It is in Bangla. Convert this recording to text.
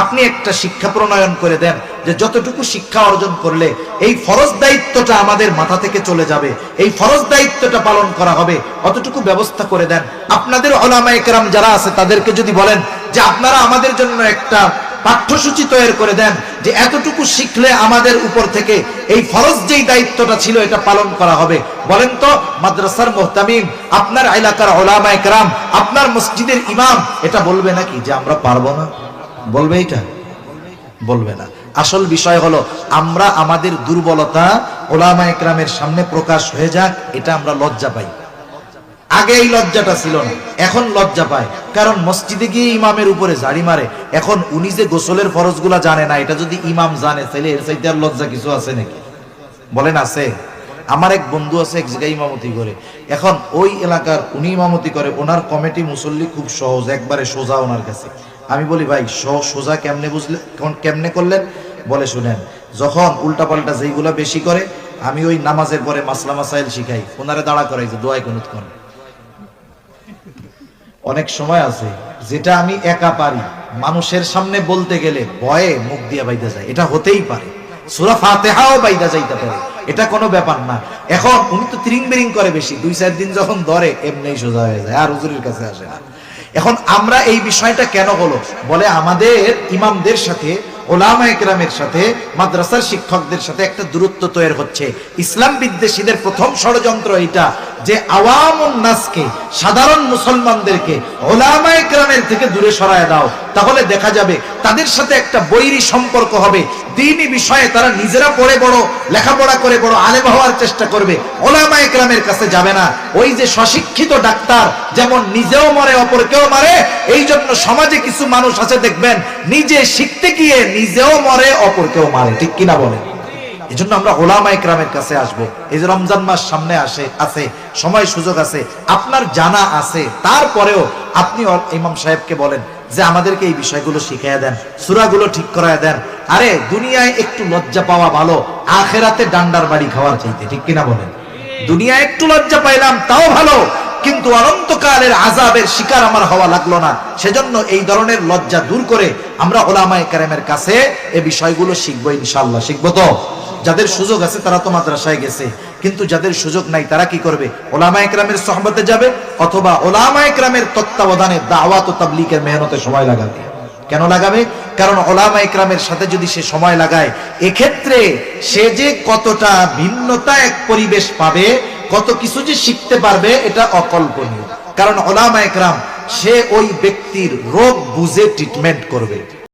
আপনি একটা শিক্ষা প্রণয়ন করে দেন যে যতটুকু শিক্ষা অর্জন করলে এই ফরজ দায়িত্বটা আমাদের মাথা থেকে চলে যাবে, এই ফরজ দায়িত্বটা পালন করা হবে, অতটুকু ব্যবস্থা করে দেন। আপনাদের উলামায়ে কেরাম যারা আছে তাদেরকে যদি বলেন যে আপনারা আমাদের জন্য একটা পাঠ্যসূচি তৈরি করে দেন যে এতটুকু শিখলে আমাদের উপর থেকে এই ফরজ যেই দায়িত্বটা ছিল এটা পালন করা হবে, বলেন তো মাদ্রাসার মুহতামিম, আপনার এলাকার উলামায়ে কেরাম, আপনার মসজিদের ইমাম এটা বলবে নাকি যে আমরা পারবো না? বলবে? এটা বলবে না। আসল বিষয় হলো আমরা আমাদের দুর্বলতা উলামায়ে কেরামের সামনে প্রকাশ হয়ে যাক, এটা আমরা লজ্জা পাই। আগে এই লজ্জাটা ছিল না, এখন লজ্জা পায়। কারণ মসজিদে গিয়ে ইমামের উপরে ঝাড়ি মারে। এখন উনি যে গোসলের ফরজগুলা জানে না, এটা যদি ইমাম জানে তাহলে এর চাইতে আর লজ্জা কিছু আছে নাকি? বলেন আছে? আমার এক বন্ধু আছে এক জায়গায় ইমামতি করে, এখন ওই এলাকার উনি ইমামতি করে, ওনার কমিটি মুসল্লি খুব সহজ, একবারে সোজা ওনার কাছে। আমি বলি ভাই সোজা কেমনে বুঝলে, কেমনে করলেন? বলে শুনেন, যখন উল্টাপাল্টা যেইগুলা বেশি করে আমি ওই নামাজের পরে মাসলা মাসাইল শিখাই, ওনারে দাঁড়া করাই যে দোয়া কুনুত করেন। অনেক সময় আছে যেটা আমি একা পারি, মানুষের সামনে বলতে গেলে ভয়ে মুখ দিয়ে বাইদা যায়, এটা হতেই পারে। সূরা ফাতিহাও বাইদা যাইতে পারে, এটা কোনো ব্যাপার না। এখন উনি তো ত্রিং বিরিং করে বেশি, 2-4 দিন যখন ধরে এমনিই সোজা হয়ে যায়, আর হুজুরের কাছে আসে না। এখন আমরা এই বিষয়টা কেন হলো? বলে আমাদের ইমামদের সাথে, উলামায়ে কেরামের সাথে, মাদ্রাসার শিক্ষকদের সাথে একটা দূরত্ব তৈরি হচ্ছে। ইসলাম বিদ্বেষীদের প্রথম ষড়যন্ত্র এটা যে আওয়ামুন নাসকে, সাধারণ মুসলমানদেরকে উলামায়ে কেরামের থেকে দূরে সরায় দাও, তাহলে দেখা যাবে তাদের সাথে একটা বৈরী সম্পর্ক হবে। দ্বীনি বিষয়ে তারা নিজেরা পড়ে বড়, লেখাপড়া করে বড় আলেম হওয়ার চেষ্টা করবে, উলামায়ে কেরামের কাছে যাবে না। ওই যে স্বশিক্ষিত ডাক্তার যেমন নিজেও মরে অপরকেও মারে, এই জন্য সমাজে কিছু মানুষ আছে দেখবেন নিজে শিখতে গিয়ে নিজেও মরে অপরকেও মারে, ঠিক কিনা বলেন? এই জন্য আমরা উলামায়ে কেরামের কাছে আসবো। এই যে রমজান মাস সামনে আছে, সময় সুযোগ আছে, আপনার জানা আছে, তারপরেও আপনি ইমাম সাহেবকে বলেন যে আমাদেরকে এই বিষয়গুলো শিখিয়ে দেন, সূরাগুলো ঠিক করায় দেন। আরে দুনিয়ায় একটু লজ্জা পাওয়া ভালো আখিরাতে ডান্ডার বাড়ি খাওয়ার চাইতে, ঠিক কিনা বলেন? দুনিয়ায় একটু লজ্জা পাইলাম তাও ভালো, কিন্তু অনন্তকালের আযাবের শিকার আমার হওয়া লাগলো না। সেজন্য এই ধরনের লজ্জা দূর করে আমরা উলামায়ে কেরামের কাছে এই বিষয়গুলো শিখবো ইনশাআল্লাহ। শিখবো তো? যাদের সুযোগ আছে তারা তো মাদ্রাসায় গেছে, কিন্তু যাদের সুযোগ নাই তারা কি করবে? উলামায়ে কেরামের সোহবতে যাবে, অথবা উলামায়ে কেরামের তত্ত্বাবধানে দাওয়াত ও তাবলীগের মেহনতে সময় লাগাবে। কেন লাগাবে? কারণ উলামায়ে কেরামের সাথে যদি সে সময় লাগায়, এক্ষেত্রে সে যে কতটা ভিন্নতা এক পরিবেশ পাবে, কত কিছু যে শিখতে পারবে, এটা অকল্পনীয়। কারণ উলামায়ে কেরাম সে ওই ব্যক্তির রোগ বুঝে ট্রিটমেন্ট করবে।